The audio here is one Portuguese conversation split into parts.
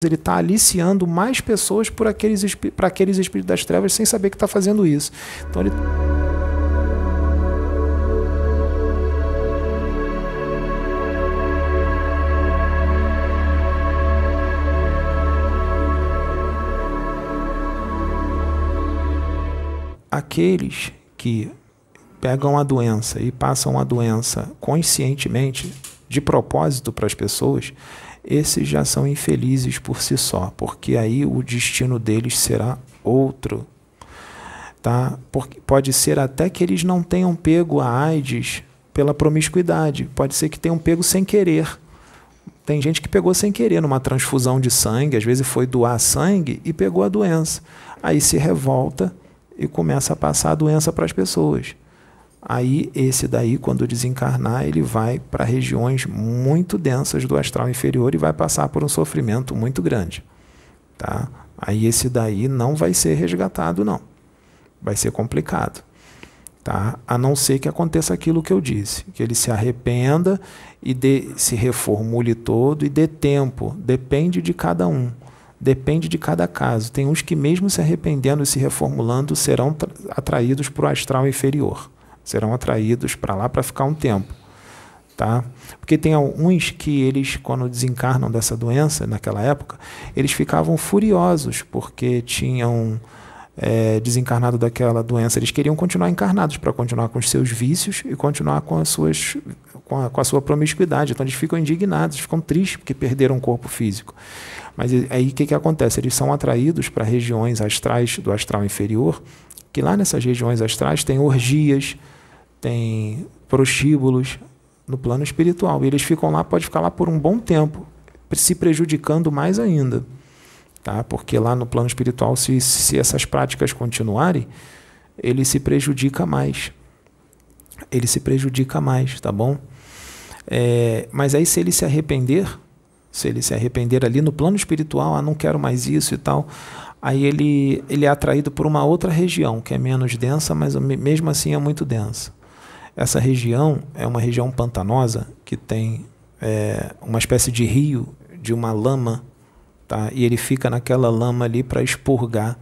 ele está aliciando mais pessoas para aqueles espíritos das trevas sem saber que está fazendo isso. Então ele... Aqueles que pegam a doença e passam a doença conscientemente, de propósito para as pessoas, esses já são infelizes por si só, porque aí o destino deles será outro. Tá? Porque pode ser até que eles não tenham pego a AIDS pela promiscuidade, pode ser que tenham pego sem querer. Tem gente que pegou sem querer numa transfusão de sangue, às vezes foi doar sangue e pegou a doença. Aí se revolta e começa a passar a doença para as pessoas. Aí esse daí, quando desencarnar, ele vai para regiões muito densas do astral inferior e vai passar por um sofrimento muito grande. Tá? Aí esse daí não vai ser resgatado, não. Vai ser complicado. Tá? A não ser que aconteça aquilo que eu disse, que ele se arrependa e se reformule todo e dê tempo. Depende de cada um. Depende de cada caso. Tem uns que mesmo se arrependendo e se reformulando serão atraídos para o astral inferior. Serão atraídos para lá para ficar um tempo. Tá? Porque tem alguns que eles, quando desencarnam dessa doença, naquela época, eles ficavam furiosos porque tinham desencarnado daquela doença. Eles queriam continuar encarnados para continuar com os seus vícios e continuar com a sua promiscuidade. Então eles ficam indignados, ficam tristes porque perderam o corpo físico. Mas aí o que acontece? Eles são atraídos para regiões astrais do astral inferior, que lá nessas regiões astrais tem orgias, tem prostíbulos no plano espiritual. E eles ficam lá, pode ficar lá por um bom tempo, se prejudicando mais ainda. Tá? Porque lá no plano espiritual, se essas práticas continuarem, ele se prejudica mais. Ele se prejudica mais, tá bom? Mas aí se ele se arrepender ali no plano espiritual, não quero mais isso e tal, aí ele é atraído por uma outra região, que é menos densa, mas mesmo assim é muito densa. Essa região é uma região pantanosa, que tem uma espécie de rio, de uma lama, tá? E ele fica naquela lama ali para expurgar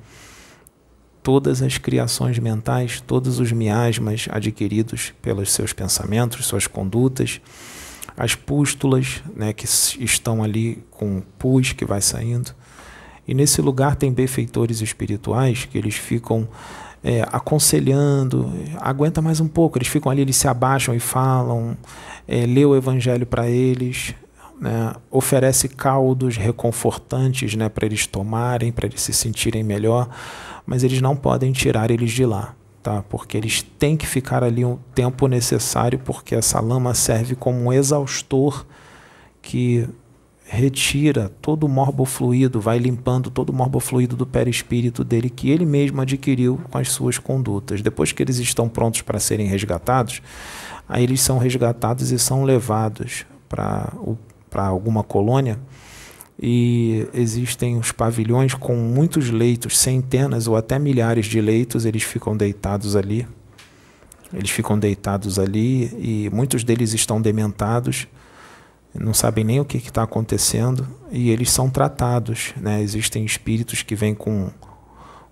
todas as criações mentais, todos os miasmas adquiridos pelos seus pensamentos, suas condutas, as pústulas, né, que estão ali com pus que vai saindo. E nesse lugar tem benfeitores espirituais que eles ficam aconselhando, aguenta mais um pouco, eles ficam ali, eles se abaixam e falam, lê o evangelho para eles, né, oferece caldos reconfortantes, né, para eles tomarem, para eles se sentirem melhor, mas eles não podem tirar eles de lá. Tá? Porque eles têm que ficar ali um tempo necessário, porque essa lama serve como um exaustor que retira todo o morbofluido, vai limpando todo o morbofluido do perispírito dele, que ele mesmo adquiriu com as suas condutas. Depois que eles estão prontos para serem resgatados, aí eles são resgatados e são levados para alguma colônia, e existem os pavilhões com muitos leitos, centenas ou até milhares de leitos. Eles ficam deitados ali, e muitos deles estão dementados, não sabem nem o que está acontecendo, e eles são tratados, né? Existem espíritos que vêm com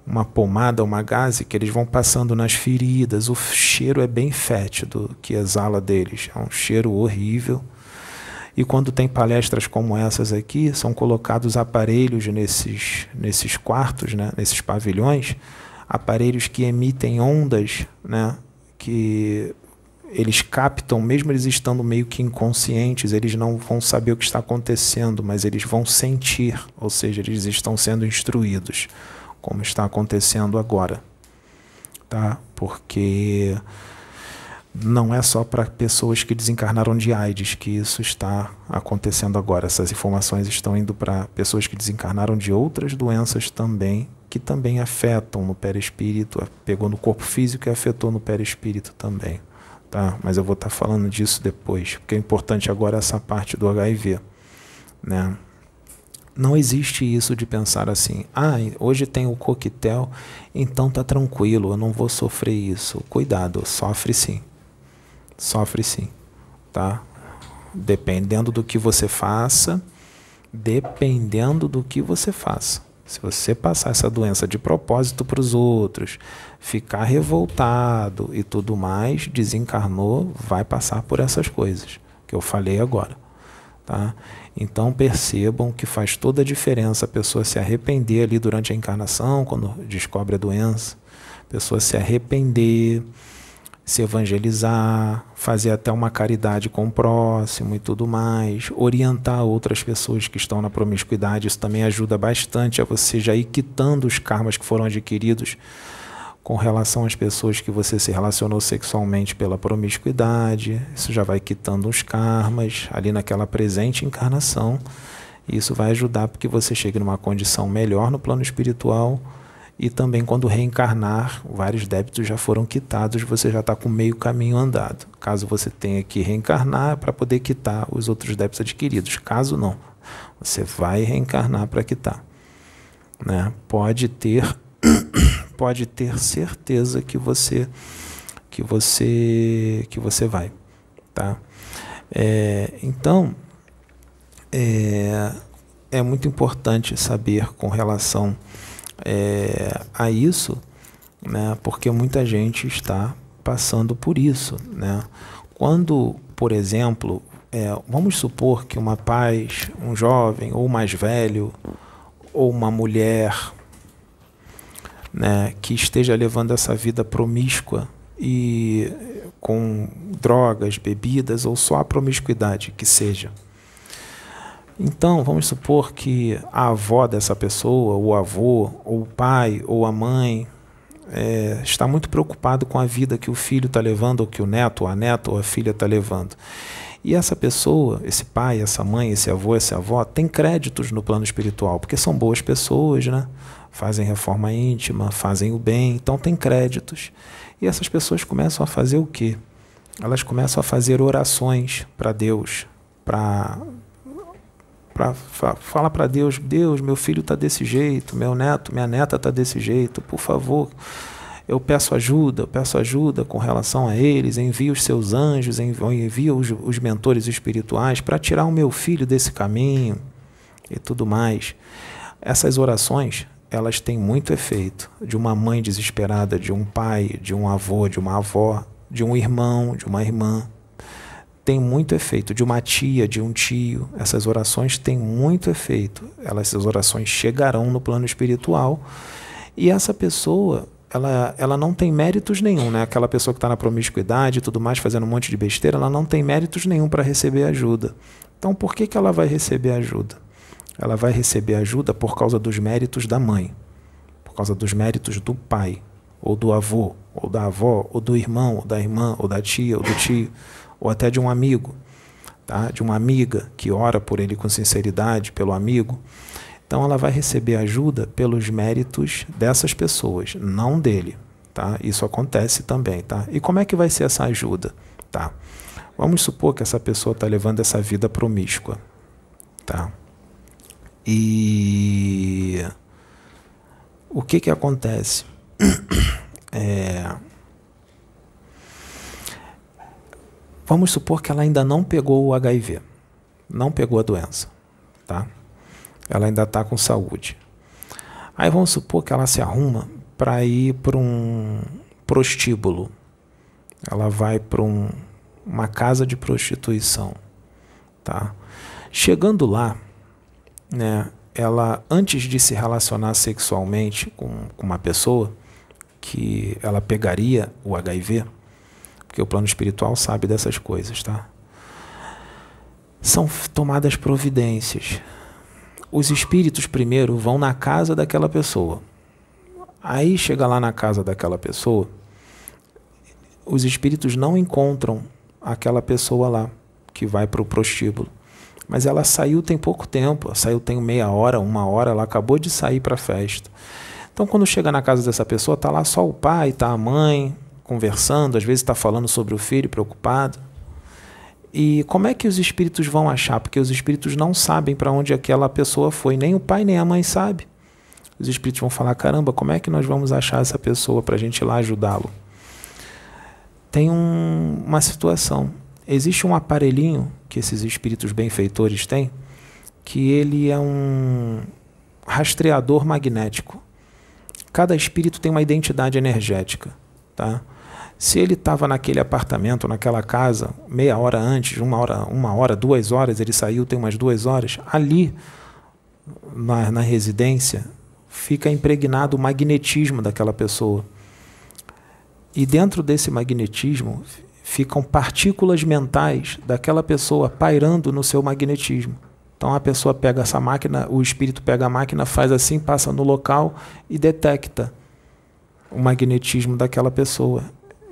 uma pomada, uma gaze, que eles vão passando nas feridas. O cheiro é bem fétido que exala deles, é um cheiro horrível. E quando tem palestras como essas aqui, são colocados aparelhos nesses quartos, né, nesses pavilhões, aparelhos que emitem ondas, né, que eles captam, mesmo eles estando meio que inconscientes, eles não vão saber o que está acontecendo, mas eles vão sentir, ou seja, eles estão sendo instruídos, como está acontecendo agora. Tá? Porque não é só para pessoas que desencarnaram de AIDS que isso está acontecendo agora. Essas informações estão indo para pessoas que desencarnaram de outras doenças também, que também afetam no perispírito, pegou no corpo físico e afetou no perispírito também. Tá? Mas eu vou estar falando disso depois, porque é importante agora essa parte do HIV. Né? Não existe isso de pensar assim, hoje tem o coquetel, então tá tranquilo, eu não vou sofrer isso. Cuidado, sofre sim. Sofre sim, tá? Dependendo do que você faça, dependendo do que você faça. Se você passar essa doença de propósito para os outros, ficar revoltado e tudo mais, desencarnou, vai passar por essas coisas que eu falei agora. Tá? Então percebam que faz toda a diferença a pessoa se arrepender ali durante a encarnação, quando descobre a doença, a pessoa se arrepender, se evangelizar, fazer até uma caridade com o próximo e tudo mais, orientar outras pessoas que estão na promiscuidade. Isso também ajuda bastante a você já ir quitando os karmas que foram adquiridos com relação às pessoas que você se relacionou sexualmente pela promiscuidade. Isso já vai quitando os karmas ali naquela presente encarnação. E isso vai ajudar para que você chegue numa condição melhor no plano espiritual. E também quando reencarnar, vários débitos já foram quitados, você já está com meio caminho andado. Caso você tenha que reencarnar para poder quitar os outros débitos adquiridos. Caso não, você vai reencarnar para quitar. Né? Pode ter certeza que você vai. Tá? Então, é muito importante saber com relação a isso, né, porque muita gente está passando por isso, né? Quando, por exemplo, vamos supor que uma paz, um jovem ou mais velho, ou uma mulher, né, que esteja levando essa vida promíscua e com drogas, bebidas ou só a promiscuidade, que seja. Então, vamos supor que a avó dessa pessoa, o avô, ou o pai, ou a mãe, está muito preocupado com a vida que o filho está levando, ou que o neto, ou a neta, ou a filha está levando. E essa pessoa, esse pai, essa mãe, esse avô, essa avó, tem créditos no plano espiritual, porque são boas pessoas, né? Fazem reforma íntima, fazem o bem, então tem créditos. E essas pessoas começam a fazer o quê? Elas começam a fazer orações para Deus, para falar para Deus: Deus, meu filho está desse jeito, meu neto, minha neta está desse jeito, por favor, eu peço ajuda com relação a eles, envia os seus anjos, envia os mentores espirituais para tirar o meu filho desse caminho e tudo mais. Essas orações, elas têm muito efeito, de uma mãe desesperada, de um pai, de um avô, de uma avó, de um irmão, de uma irmã. Tem muito efeito, de uma tia, de um tio. Essas orações têm muito efeito. Essas orações chegarão no plano espiritual e essa pessoa, ela não tem méritos nenhum, né? Aquela pessoa que está na promiscuidade e tudo mais, fazendo um monte de besteira, ela não tem méritos nenhum para receber ajuda. Então, por que ela vai receber ajuda? Ela vai receber ajuda por causa dos méritos da mãe, por causa dos méritos do pai, ou do avô, ou da avó, ou do irmão, ou da irmã, ou da tia, ou do tio, ou até de um amigo, tá? De uma amiga que ora por ele com sinceridade, pelo amigo. Então ela vai receber ajuda pelos méritos dessas pessoas, não dele. Tá? Isso acontece também. Tá? E como é que vai ser essa ajuda? Tá? Vamos supor que essa pessoa está levando essa vida promíscua. Tá? E o que acontece? Vamos supor que ela ainda não pegou o HIV, não pegou a doença, tá? Ela ainda está com saúde. Aí vamos supor que ela se arruma para ir para um prostíbulo. Ela vai para uma casa de prostituição, tá? Chegando lá, né, ela, antes de se relacionar sexualmente com uma pessoa, que ela pegaria o HIV, porque o plano espiritual sabe dessas coisas, tá? São tomadas providências. Os espíritos primeiro vão na casa daquela pessoa. Aí chega lá na casa daquela pessoa, os espíritos não encontram aquela pessoa lá, que vai para o prostíbulo. Mas ela saiu tem pouco tempo, saiu tem meia hora, uma hora, ela acabou de sair para a festa. Então quando chega na casa dessa pessoa, está lá só o pai, está a mãe, conversando, às vezes está falando sobre o filho, preocupado. E como é que os espíritos vão achar? Porque os espíritos não sabem para onde aquela pessoa foi, nem o pai nem a mãe sabe. Os espíritos vão falar: caramba, como é que nós vamos achar essa pessoa para a gente ir lá ajudá-lo? Tem uma situação. Existe um aparelhinho que esses espíritos benfeitores têm, que ele é um rastreador magnético. Cada espírito tem uma identidade energética, tá? Se ele estava naquele apartamento, naquela casa, meia hora antes, uma hora, 2 horas, ele saiu tem umas 2 horas, ali na residência fica impregnado o magnetismo daquela pessoa. E dentro desse magnetismo ficam partículas mentais daquela pessoa pairando no seu magnetismo. Então a pessoa pega essa máquina, o espírito pega a máquina, faz assim, passa no local e detecta o magnetismo daquela pessoa.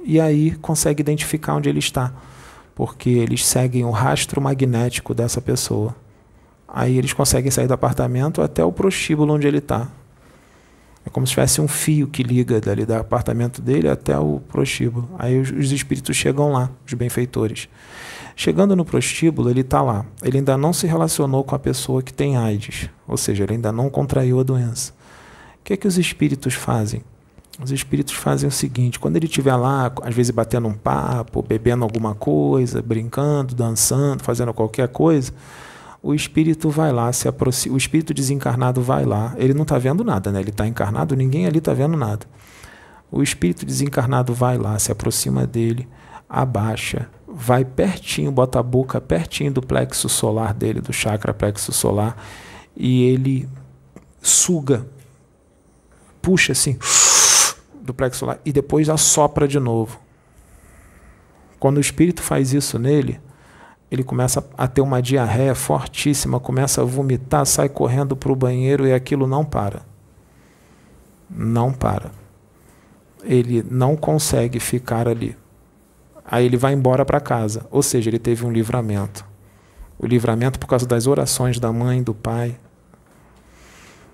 E aí consegue identificar onde ele está, porque eles seguem o rastro magnético dessa pessoa. Aí eles conseguem sair do apartamento até o prostíbulo onde ele está. É como se tivesse um fio que liga dali do apartamento dele até o prostíbulo. Aí os espíritos chegam lá, os benfeitores. Chegando no prostíbulo, ele está lá. Ele ainda não se relacionou com a pessoa que tem AIDS, ou seja, ele ainda não contraiu a doença. O que é que os espíritos fazem? Os espíritos fazem o seguinte: quando ele estiver lá, às vezes batendo um papo, bebendo alguma coisa, brincando, dançando, fazendo qualquer coisa, o espírito vai lá, se aproxima, o espírito desencarnado vai lá. Ele não está vendo nada, né? Ele está encarnado, ninguém ali está vendo nada. O espírito desencarnado vai lá, se aproxima dele, abaixa, vai pertinho, bota a boca pertinho do plexo solar dele, do chakra plexo solar, e ele suga, puxa assim do plexo solar e depois assopra de novo. Quando o espírito faz isso nele, ele começa a ter uma diarreia fortíssima, começa a vomitar, sai correndo para o banheiro e aquilo não para. Não para. Ele não consegue ficar ali. Aí ele vai embora para casa, ou seja, ele teve um livramento. O livramento por causa das orações da mãe, do pai.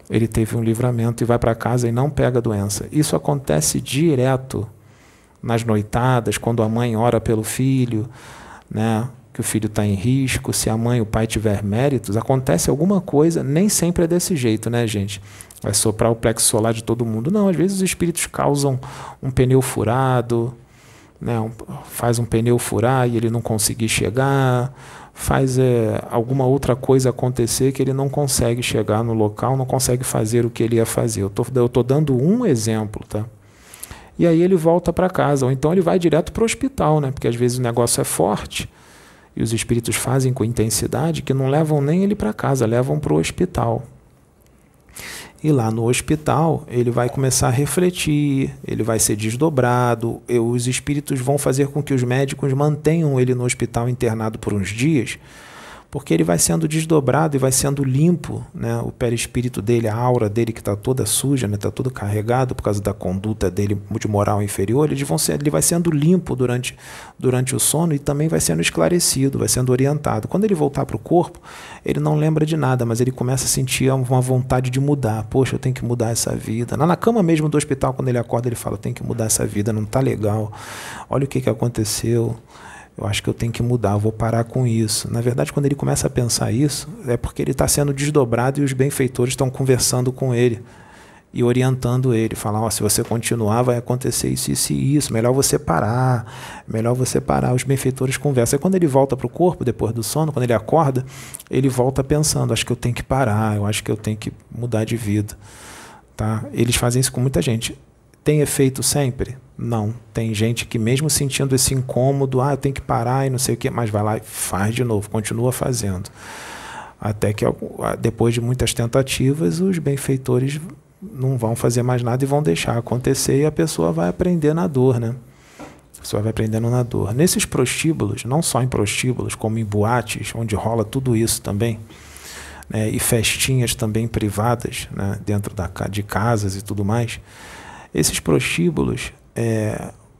Ele teve um livramento e vai para casa e não pega a doença. Isso acontece direto nas noitadas, quando a mãe ora pelo filho, né, que o filho está em risco. Se a mãe e o pai tiver méritos, acontece alguma coisa, nem sempre é desse jeito, né, gente? Vai soprar o plexo solar de todo mundo. Não, às vezes os espíritos causam um pneu furado, né, faz um pneu furar e ele não conseguir chegar, faz alguma outra coisa acontecer que ele não consegue chegar no local, não consegue fazer o que ele ia fazer. Eu tô dando um exemplo, tá? E aí ele volta para casa, ou então ele vai direto para o hospital, né? Porque às vezes o negócio é forte e os espíritos fazem com intensidade que não levam nem ele para casa, levam para o hospital. E lá no hospital ele vai começar a refletir, ele vai ser desdobrado, os espíritos vão fazer com que os médicos mantenham ele no hospital internado por uns dias, porque ele vai sendo desdobrado e vai sendo limpo, né? O perispírito dele, a aura dele que está toda suja, né? Está todo carregado por causa da conduta dele de moral inferior, ele vai sendo limpo durante o sono e também vai sendo esclarecido, vai sendo orientado. Quando ele voltar para o corpo, ele não lembra de nada, mas ele começa a sentir uma vontade de mudar. Poxa, eu tenho que mudar essa vida. Na cama mesmo do hospital, quando ele acorda, ele fala: eu tenho que mudar essa vida, não está legal. Olha o que aconteceu. Eu acho que eu tenho que mudar, eu vou parar com isso. Na verdade, quando ele começa a pensar isso, é porque ele está sendo desdobrado e os benfeitores estão conversando com ele e orientando ele. Falam: oh, se você continuar, vai acontecer isso, isso e isso. Melhor você parar, melhor você parar. Os benfeitores conversam. E quando ele volta para o corpo, depois do sono, quando ele acorda, ele volta pensando: acho que eu tenho que parar, eu acho que eu tenho que mudar de vida. Tá? Eles fazem isso com muita gente. Tem efeito sempre? Não. Tem gente que mesmo sentindo esse incômodo, eu tenho que parar e não sei o quê, mas vai lá e faz de novo, continua fazendo. Até que depois de muitas tentativas, os benfeitores não vão fazer mais nada e vão deixar acontecer e a pessoa vai aprender na dor, né? A pessoa vai aprendendo na dor. Nesses prostíbulos, não só em prostíbulos, como em boates, onde rola tudo isso também, né, e festinhas também privadas, né, dentro de casas e tudo mais, esses prostíbulos,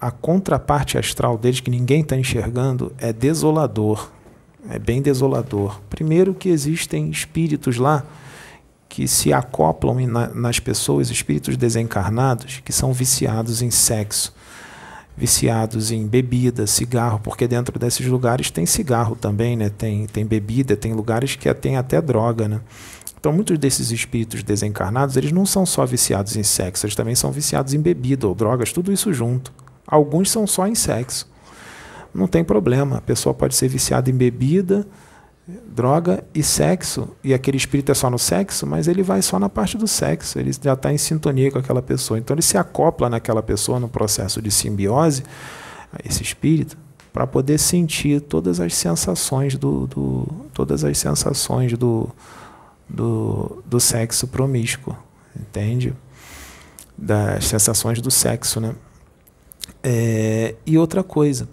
a contraparte astral deles, que ninguém está enxergando, é desolador. É bem desolador. Primeiro que existem espíritos lá que se acoplam nas pessoas, espíritos desencarnados, que são viciados em sexo, viciados em bebida, cigarro, porque dentro desses lugares tem cigarro também, né? Tem bebida, tem lugares que tem até droga, né? Então, muitos desses espíritos desencarnados, eles não são só viciados em sexo, eles também são viciados em bebida ou drogas, tudo isso junto. Alguns são só em sexo. Não tem problema, a pessoa pode ser viciada em bebida, Droga e sexo, e aquele espírito é só no sexo, mas ele vai só na parte do sexo, ele já está em sintonia com aquela pessoa. Então ele se acopla naquela pessoa no processo de simbiose, esse espírito, para poder sentir todas as sensações do sexo promíscuo, entende? Das sensações do sexo, né? E outra coisa,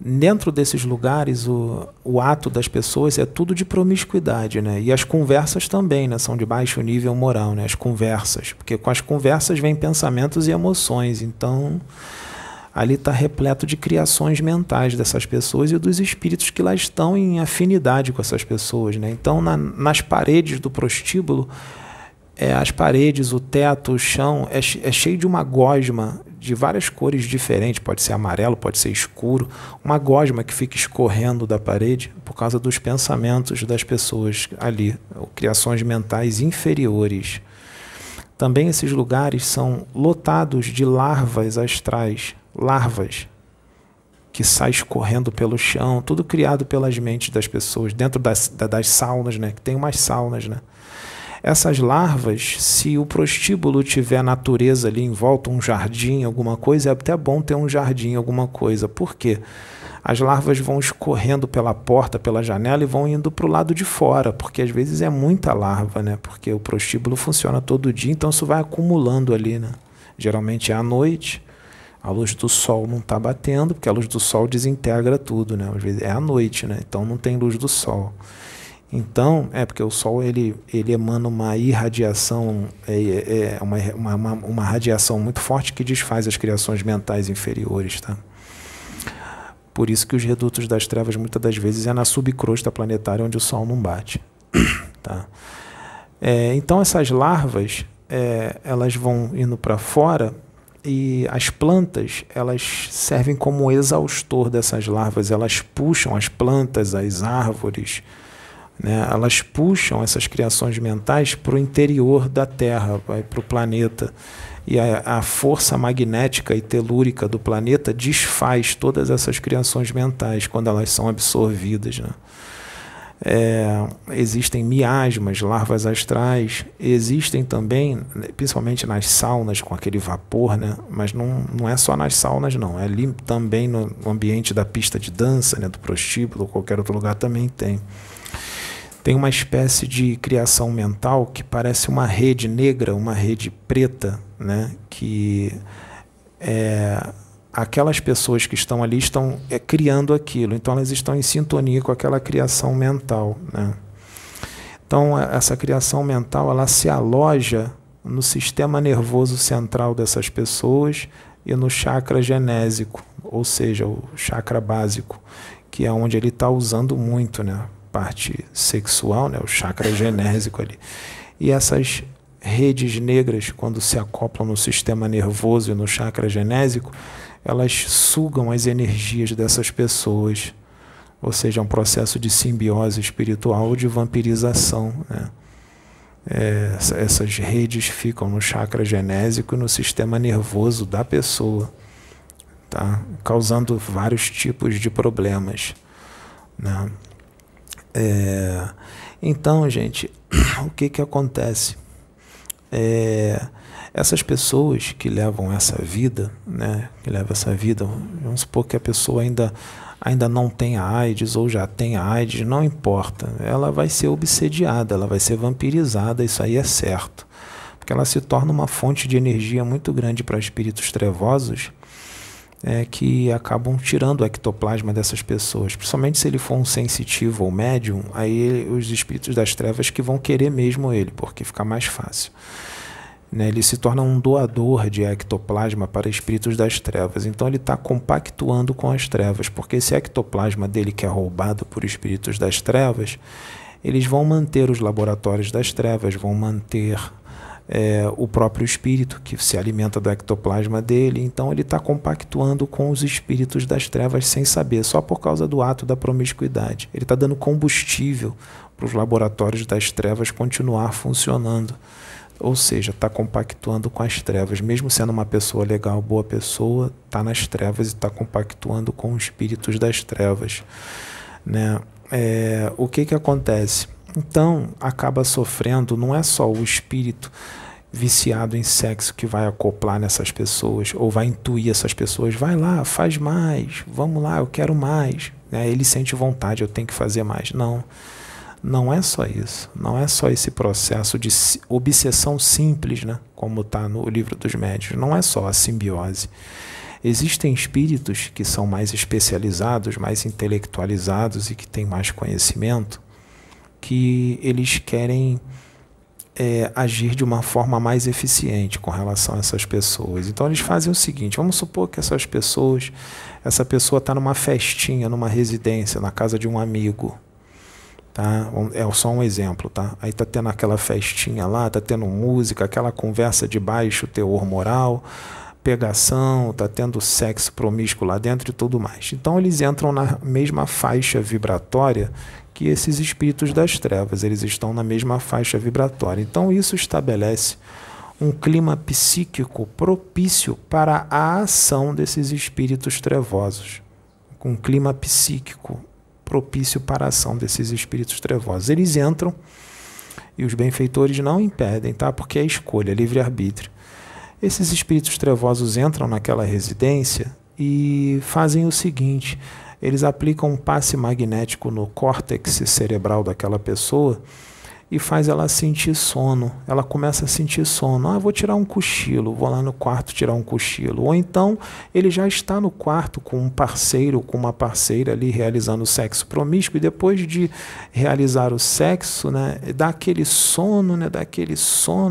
dentro desses lugares, o ato das pessoas é tudo de promiscuidade, né? E as conversas também, né? São de baixo nível moral, né? As conversas, porque com as conversas vêm pensamentos e emoções, então ali está repleto de criações mentais dessas pessoas e dos espíritos que lá estão em afinidade com essas pessoas, né? Então, nas paredes do prostíbulo, as paredes, o teto, o chão, é cheio de uma gosma de várias cores diferentes, pode ser amarelo, pode ser escuro, uma gosma que fica escorrendo da parede por causa dos pensamentos das pessoas ali, criações mentais inferiores. Também esses lugares são lotados de larvas astrais, larvas que saem escorrendo pelo chão, tudo criado pelas mentes das pessoas, dentro das saunas, né? Que tem umas saunas, né? Essas larvas, se o prostíbulo tiver natureza ali em volta, um jardim, alguma coisa, é até bom ter um jardim, alguma coisa. Por quê? As larvas vão escorrendo pela porta, pela janela e vão indo para o lado de fora, porque às vezes é muita larva, né? Porque o prostíbulo funciona todo dia, então isso vai acumulando ali, né? Geralmente é à noite, a luz do sol não está batendo, porque a luz do sol desintegra tudo, né? Às vezes é à noite, né? Então não tem luz do sol. Então, porque o Sol ele emana uma irradiação, uma radiação muito forte que desfaz as criações mentais inferiores, tá? Por isso que os redutos das trevas muitas das vezes é na subcrosta planetária onde o Sol não bate, tá? Então essas larvas, elas vão indo para fora e as plantas, elas servem como exaustor dessas larvas, elas puxam as plantas, as árvores, né? Elas puxam essas criações mentais para o interior da Terra, para o planeta. E a força magnética e telúrica do planeta desfaz todas essas criações mentais quando elas são absorvidas, né? Existem miasmas, larvas astrais, existem também, principalmente nas saunas com aquele vapor, né? Mas não é só nas saunas, não. É ali também no ambiente da pista de dança, né? Do prostíbulo, ou qualquer outro lugar também tem. Tem uma espécie de criação mental que parece uma rede negra, uma rede preta, né? Que aquelas pessoas que estão ali estão criando aquilo, então elas estão em sintonia com aquela criação mental, né? Então essa criação mental ela se aloja no sistema nervoso central dessas pessoas e no chakra genésico, ou seja, o chakra básico, que é onde ele está usando muito, né? Parte sexual, né? O chakra genésico ali. E essas redes negras, quando se acoplam no sistema nervoso e no chakra genésico, elas sugam as energias dessas pessoas, ou seja, é um processo de simbiose espiritual ou de vampirização, né? Essas redes ficam no chakra genésico e no sistema nervoso da pessoa, tá? Causando vários tipos de problemas, né? Então, gente, o que acontece? Essas pessoas que levam essa vida, né, vamos supor que a pessoa ainda não tem a AIDS ou já tem a AIDS, não importa, ela vai ser obsediada, ela vai ser vampirizada, isso aí é certo, porque ela se torna uma fonte de energia muito grande para espíritos trevosos, que acabam tirando o ectoplasma dessas pessoas, principalmente se ele for um sensitivo ou médium, aí os espíritos das trevas que vão querer mesmo ele, porque fica mais fácil, né? Ele se torna um doador de ectoplasma para espíritos das trevas, então ele está compactuando com as trevas, porque esse ectoplasma dele que é roubado por espíritos das trevas, eles vão manter os laboratórios das trevas, vão manter o próprio espírito que se alimenta do ectoplasma dele, então ele está compactuando com os espíritos das trevas sem saber, só por causa do ato da promiscuidade. Ele está dando combustível para os laboratórios das trevas continuar funcionando, ou seja, está compactuando com as trevas, mesmo sendo uma pessoa legal, boa pessoa, está nas trevas e está compactuando com os espíritos das trevas, né? o que que acontece? Então, acaba sofrendo, não é só o espírito viciado em sexo que vai acoplar nessas pessoas, ou vai intuir essas pessoas, vai lá, faz mais, vamos lá, eu quero mais. Ele sente vontade, eu tenho que fazer mais. Não, não é só isso. Não é só esse processo de obsessão simples, né? Como está no livro dos médiuns. Não é só a simbiose. Existem espíritos que são mais especializados, mais intelectualizados e que têm mais conhecimento, que eles querem agir de uma forma mais eficiente com relação a essas pessoas. Então eles fazem o seguinte, vamos supor que essa pessoa está numa festinha, numa residência, na casa de um amigo, tá? É só um exemplo, tá? Aí está tendo aquela festinha lá, está tendo música, aquela conversa de baixo teor moral, pegação, está tendo sexo promíscuo lá dentro e tudo mais. Então eles entram na mesma faixa vibratória que esses espíritos das trevas, eles estão na mesma faixa vibratória. Então isso estabelece um clima psíquico propício para a ação desses espíritos trevosos. Um clima psíquico propício para a ação desses espíritos trevosos. Eles entram e os benfeitores não impedem, tá? Porque é escolha, é livre-arbítrio. Esses espíritos trevosos entram naquela residência e fazem o seguinte: eles aplicam um passe magnético no córtex cerebral daquela pessoa e faz ela sentir sono. Ela começa a sentir sono. Vou tirar um cochilo, vou lá no quarto tirar um cochilo. Ou então ele já está no quarto com um parceiro, com uma parceira ali realizando sexo promíscuo, e depois de realizar o sexo, né, dá aquele sono,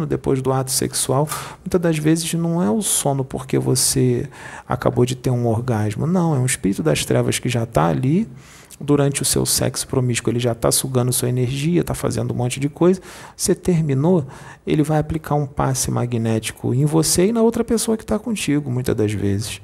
depois do ato sexual. Muitas das vezes não é o sono porque você acabou de ter um orgasmo. Não, é um espírito das trevas que já está ali. Durante o seu sexo promíscuo, ele já está sugando sua energia, está fazendo um monte de coisa. Você terminou, ele vai aplicar um passe magnético em você e na outra pessoa que está contigo, muitas das vezes.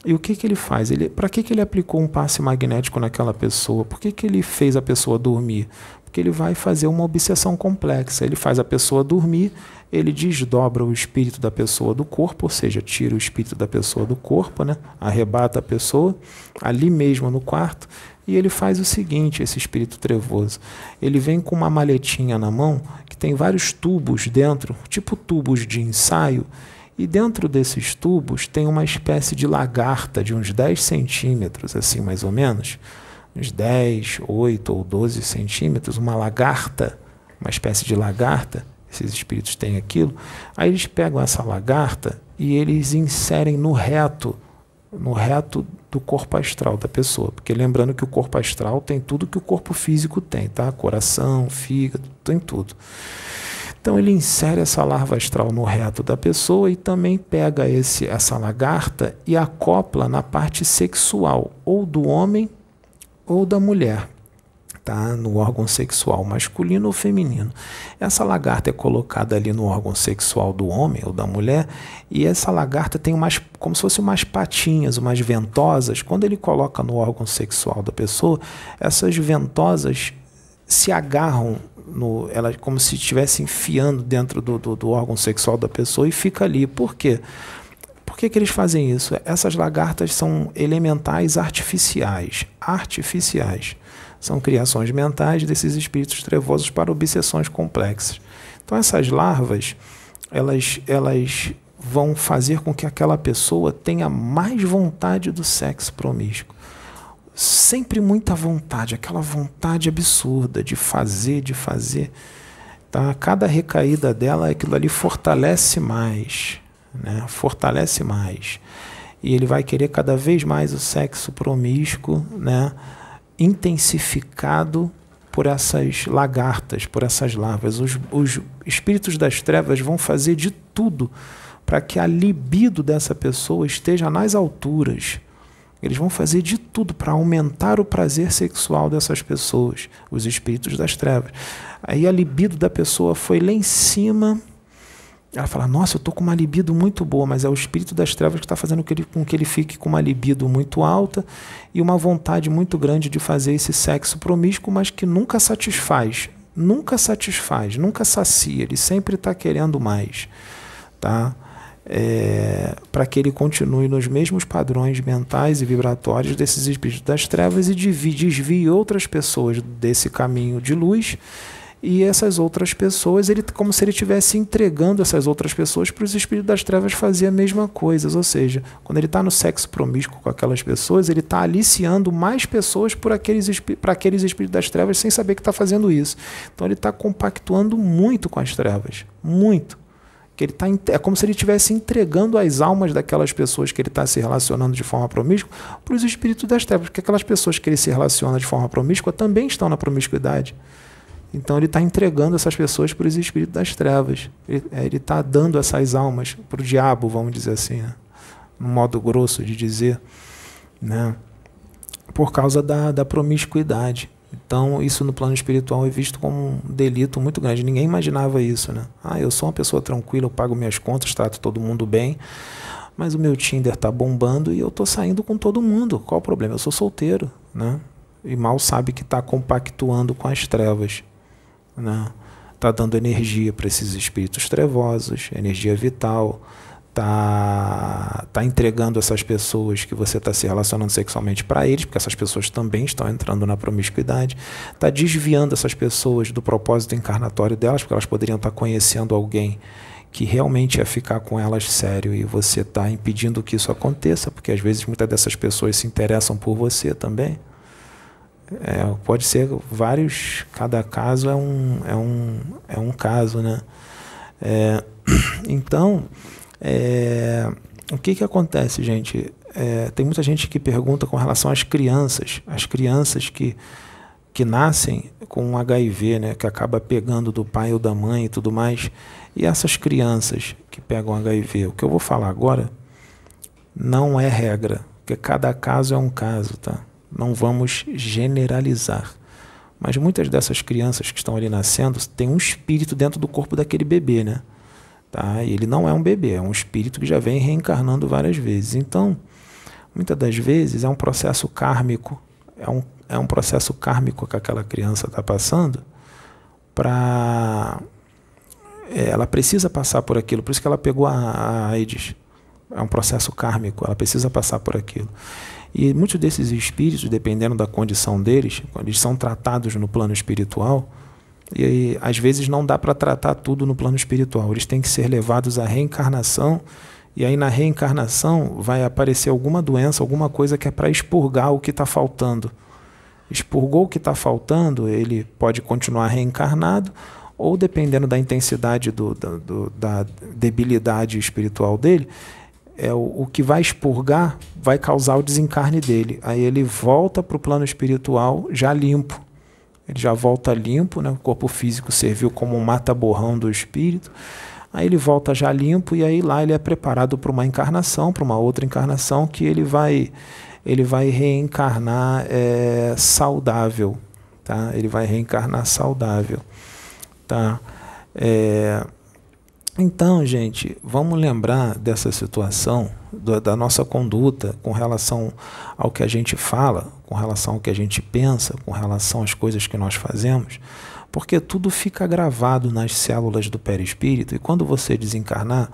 E o que ele faz? Para que ele aplicou um passe magnético naquela pessoa? Por que ele fez a pessoa dormir? Porque ele vai fazer uma obsessão complexa. Ele faz a pessoa dormir, ele desdobra o espírito da pessoa do corpo, ou seja, tira o espírito da pessoa do corpo, né? Arrebata a pessoa, ali mesmo no quarto. E ele faz o seguinte, esse espírito trevoso, ele vem com uma maletinha na mão, que tem vários tubos dentro, tipo tubos de ensaio, e dentro desses tubos tem uma espécie de lagarta de uns 10 centímetros, assim mais ou menos, uns 10, 8 ou 12 centímetros, uma lagarta, uma espécie de lagarta, esses espíritos têm aquilo. Aí eles pegam essa lagarta e eles inserem no reto do corpo astral da pessoa, porque lembrando que o corpo astral tem tudo que o corpo físico tem, tá? Coração, fígado, tem tudo. Então ele insere essa larva astral no reto da pessoa e também pega essa lagarta e acopla na parte sexual, ou do homem ou da mulher, tá? No órgão sexual masculino ou feminino. Essa lagarta é colocada ali no órgão sexual do homem ou da mulher, e essa lagarta tem como se fossem umas patinhas, umas ventosas. Quando ele coloca no órgão sexual da pessoa, essas ventosas se agarram ela como se estivesse enfiando dentro do órgão sexual da pessoa e fica ali. Por quê? Por que eles fazem isso? Essas lagartas são elementais artificiais. São criações mentais desses espíritos trevosos para obsessões complexas. Então essas larvas, elas vão fazer com que aquela pessoa tenha mais vontade do sexo promíscuo. Sempre muita vontade, aquela vontade absurda de fazer. Tá? Cada recaída dela, aquilo ali fortalece mais, né? Fortalece mais. E ele vai querer cada vez mais o sexo promíscuo, né? Intensificado por essas lagartas, por essas larvas. Os espíritos das trevas vão fazer de tudo para que a libido dessa pessoa esteja nas alturas. Eles vão fazer de tudo para aumentar o prazer sexual dessas pessoas, os espíritos das trevas. Aí a libido da pessoa foi lá em cima. Ela fala, nossa, eu estou com uma libido muito boa, mas é o espírito das trevas que está fazendo com que ele fique com uma libido muito alta e uma vontade muito grande de fazer esse sexo promíscuo, mas que nunca satisfaz, nunca sacia, ele sempre está querendo mais. Tá? para que ele continue nos mesmos padrões mentais e vibratórios desses espíritos das trevas e desvie outras pessoas desse caminho de luz. E essas outras pessoas, como se ele estivesse entregando essas outras pessoas para os espíritos das trevas fazer a mesma coisa. Ou seja, quando ele está no sexo promíscuo com aquelas pessoas, ele está aliciando mais pessoas para aqueles espíritos das trevas sem saber que está fazendo isso. Então ele está compactuando muito com as trevas. Muito. É como se ele estivesse entregando as almas daquelas pessoas que ele está se relacionando de forma promíscua para os espíritos das trevas. Porque aquelas pessoas que ele se relaciona de forma promíscua também estão na promiscuidade. Então ele está entregando essas pessoas para os espíritos das trevas. Ele está dando essas almas para o diabo, vamos dizer assim, né? No modo grosso de dizer, né? Por causa da promiscuidade. Então isso no plano espiritual é visto como um delito muito grande. Ninguém imaginava isso, né? Eu sou uma pessoa tranquila, eu pago minhas contas, trato todo mundo bem, mas o meu Tinder está bombando e eu estou saindo com todo mundo. Qual o problema? Eu sou solteiro, né? E mal sabe que está compactuando com as trevas. Está dando energia para esses espíritos trevosos, energia vital, está entregando essas pessoas que você está se relacionando sexualmente para eles, porque essas pessoas também estão entrando na promiscuidade, está desviando essas pessoas do propósito encarnatório delas, porque elas poderiam estar conhecendo alguém que realmente ia ficar com elas sério, e você está impedindo que isso aconteça, porque às vezes muitas dessas pessoas se interessam por você também. Pode ser vários, cada caso é um caso, né? Então, o que acontece, gente? Tem muita gente que pergunta com relação às crianças que nascem com um HIV, né? Que acaba pegando do pai ou da mãe e tudo mais. E essas crianças que pegam HIV, o que eu vou falar agora não é regra, porque cada caso é um caso, tá? Não vamos generalizar. Mas muitas dessas crianças que estão ali nascendo têm um espírito dentro do corpo daquele bebê, né? Tá? E ele não é um bebê, é um espírito que já vem reencarnando várias vezes. Então, muitas das vezes é um processo kármico, é um processo kármico que aquela criança está passando ela precisa passar por aquilo, por isso que ela pegou a AIDS. É um processo kármico, ela precisa passar por aquilo. E muitos desses espíritos, dependendo da condição deles, quando eles são tratados no plano espiritual, e aí, às vezes não dá para tratar tudo no plano espiritual, eles têm que ser levados à reencarnação, e aí na reencarnação vai aparecer alguma doença, alguma coisa que é para expurgar o que está faltando. Expurgou o que está faltando, ele pode continuar reencarnado, ou dependendo da intensidade da debilidade espiritual dele, o que vai expurgar vai causar o desencarne dele. Aí ele volta para o plano espiritual já limpo. Ele já volta limpo, né? O corpo físico serviu como um mata-borrão do espírito. Aí ele volta já limpo e aí lá ele é preparado para uma encarnação, para uma outra encarnação que ele vai reencarnar saudável. Tá? Ele vai reencarnar saudável. Tá? Então, gente, vamos lembrar dessa situação, da nossa conduta com relação ao que a gente fala, com relação ao que a gente pensa, com relação às coisas que nós fazemos, porque tudo fica gravado nas células do perispírito e quando você desencarnar,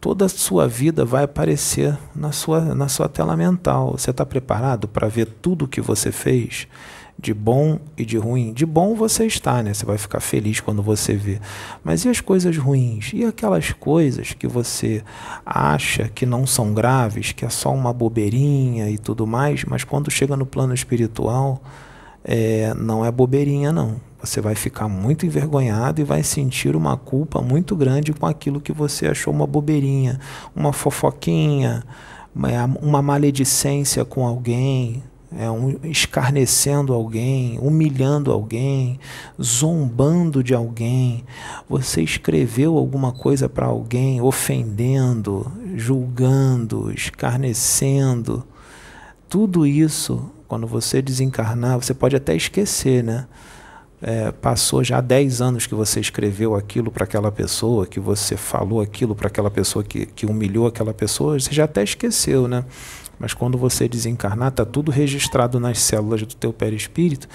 toda a sua vida vai aparecer na sua tela mental. Você está preparado para ver tudo o que você fez? De bom e de ruim. De bom você está, né? Você vai ficar feliz quando você vê. Mas e as coisas ruins? E aquelas coisas que você acha que não são graves, que é só uma bobeirinha e tudo mais, mas quando chega no plano espiritual, não é bobeirinha, não. Você vai ficar muito envergonhado e vai sentir uma culpa muito grande com aquilo que você achou uma bobeirinha, uma fofoquinha, uma maledicência com alguém, escarnecendo alguém, humilhando alguém, zombando de alguém. Você escreveu alguma coisa para alguém, ofendendo, julgando, escarnecendo. Tudo isso, quando você desencarnar, você pode até esquecer, né? Passou já 10 anos que você escreveu aquilo para aquela pessoa, que você falou aquilo para aquela pessoa que humilhou aquela pessoa, você já até esqueceu, né? Mas quando você desencarnar, está tudo registrado nas células do teu perispírito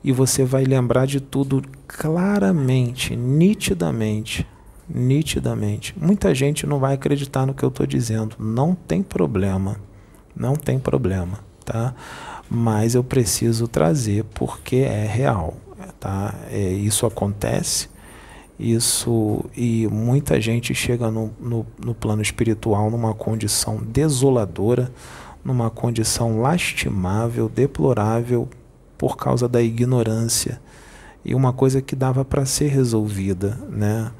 e você vai lembrar de tudo claramente, nitidamente. nitidamente. Muita gente não vai acreditar no que eu estou dizendo. Não tem problema. Não tem problema, tá? Mas eu preciso trazer porque é real, tá? Isso acontece, e muita gente chega no plano espiritual numa condição desoladora, numa condição lastimável, deplorável, por causa da ignorância, e uma coisa que dava para ser resolvida, né?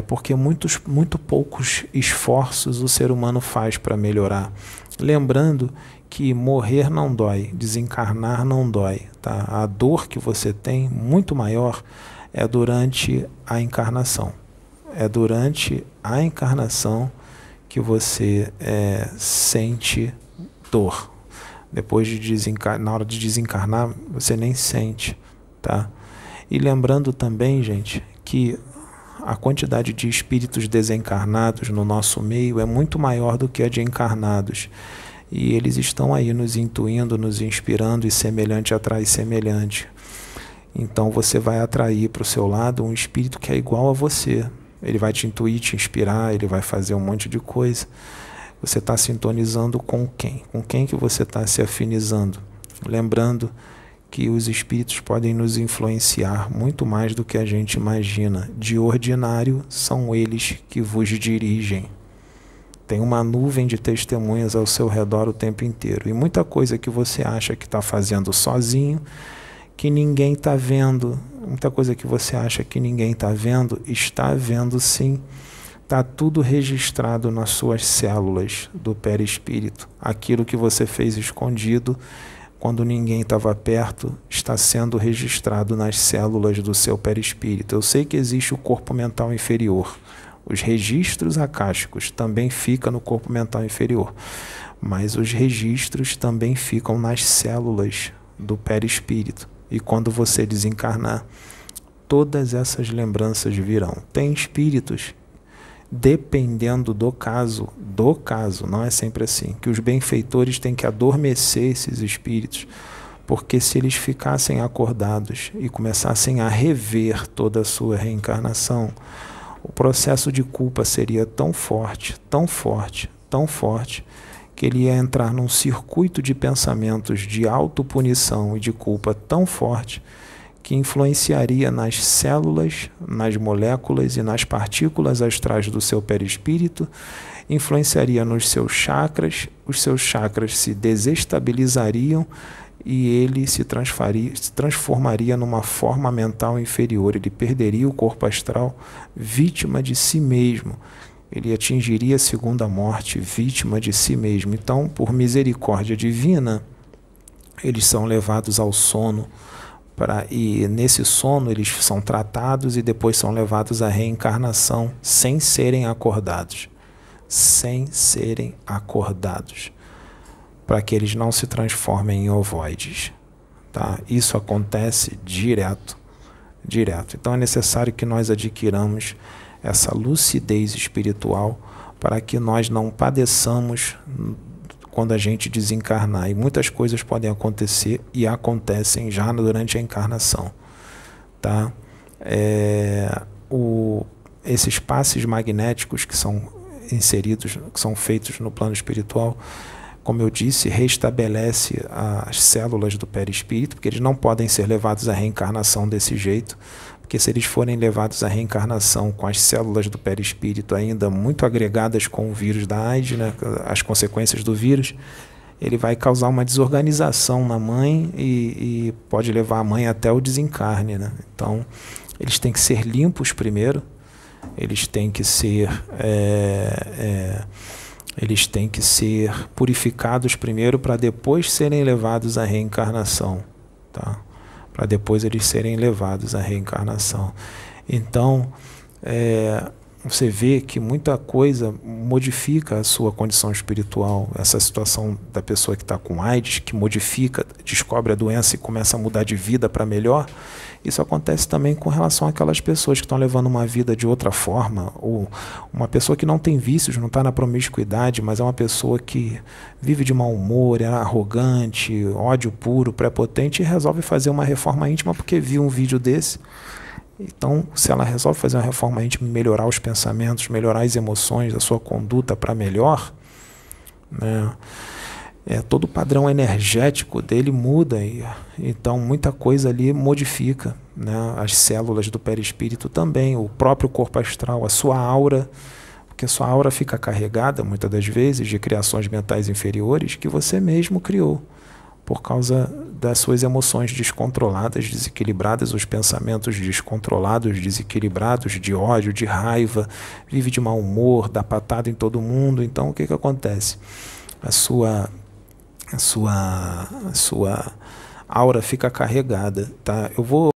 Porque muito poucos esforços o ser humano faz para melhorar. Lembrando que morrer não dói, desencarnar não dói, tá? A dor que você tem, muito maior, é durante a encarnação. É durante a encarnação que você sente dor. Depois de na hora de desencarnar, você nem sente, tá? E lembrando também, gente, que a quantidade de espíritos desencarnados no nosso meio é muito maior do que a de encarnados. E eles estão aí nos intuindo, nos inspirando, e semelhante atrai semelhante. Então você vai atrair para o seu lado um espírito que é igual a você. Ele vai te intuir, te inspirar, ele vai fazer um monte de coisa. Você está sintonizando com quem? Com quem que você está se afinizando? Lembrando que os espíritos podem nos influenciar muito mais do que a gente imagina. De ordinário, são eles que vos dirigem. Tem uma nuvem de testemunhas ao seu redor o tempo inteiro. E muita coisa que você acha que está fazendo sozinho, que ninguém está vendo, muita coisa que você acha que ninguém está vendo sim. Está tudo registrado nas suas células do perispírito. Aquilo que você fez escondido, quando ninguém estava perto, está sendo registrado nas células do seu perispírito. Eu sei que existe o corpo mental inferior. Os registros akáshicos também ficam no corpo mental inferior. Mas os registros também ficam nas células do perispírito. E quando você desencarnar, todas essas lembranças virão. Tem espíritos, dependendo do caso, não é sempre assim, que os benfeitores têm que adormecer esses espíritos, porque se eles ficassem acordados e começassem a rever toda a sua reencarnação, o processo de culpa seria tão forte, tão forte, tão forte, que ele ia entrar num circuito de pensamentos de autopunição e de culpa tão forte que influenciaria nas células, nas moléculas e nas partículas astrais do seu perispírito, influenciaria nos seus chakras, os seus chakras se desestabilizariam e ele se transformaria numa forma mental inferior. Ele perderia o corpo astral, vítima de si mesmo. Ele atingiria a segunda morte, vítima de si mesmo. Então, por misericórdia divina, eles são levados ao sono, e nesse sono eles são tratados e depois são levados à reencarnação sem serem acordados. Sem serem acordados. Para que eles não se transformem em ovoides. Tá? Isso acontece direto. Então é necessário que nós adquiramos essa lucidez espiritual para que nós não padeçamos quando a gente desencarnar. E muitas coisas podem acontecer e acontecem já durante a encarnação. Tá? Esses passes magnéticos que são inseridos, que são feitos no plano espiritual, como eu disse, restabelece as células do perispírito, porque eles não podem ser levados à reencarnação desse jeito, porque se eles forem levados à reencarnação com as células do perispírito ainda muito agregadas com o vírus da AIDS, né, as consequências do vírus, ele vai causar uma desorganização na mãe e pode levar a mãe até o desencarne. Né? Então, eles têm que ser limpos primeiro, eles têm que ser purificados primeiro para depois serem levados à reencarnação, tá? Para depois eles serem levados à reencarnação. Então, você vê que muita coisa modifica a sua condição espiritual. Essa situação da pessoa que está com AIDS, que modifica, descobre a doença e começa a mudar de vida para melhor, isso acontece também com relação àquelas pessoas que estão levando uma vida de outra forma, ou uma pessoa que não tem vícios, não está na promiscuidade, mas é uma pessoa que vive de mau humor, é arrogante, ódio puro, prepotente, e resolve fazer uma reforma íntima porque viu um vídeo desse Então, se ela resolve fazer uma reforma íntima, melhorar os pensamentos, melhorar as emoções, a sua conduta para melhor, né, todo o padrão energético dele muda. Então, muita coisa ali modifica, né, as células do perispírito também, o próprio corpo astral, a sua aura, porque a sua aura fica carregada, muitas das vezes, de criações mentais inferiores que você mesmo criou, por causa das suas emoções descontroladas, desequilibradas, os pensamentos descontrolados, desequilibrados, de ódio, de raiva, vive de mau humor, dá patada em todo mundo. Então, o que acontece? A sua aura fica carregada, tá? Eu vou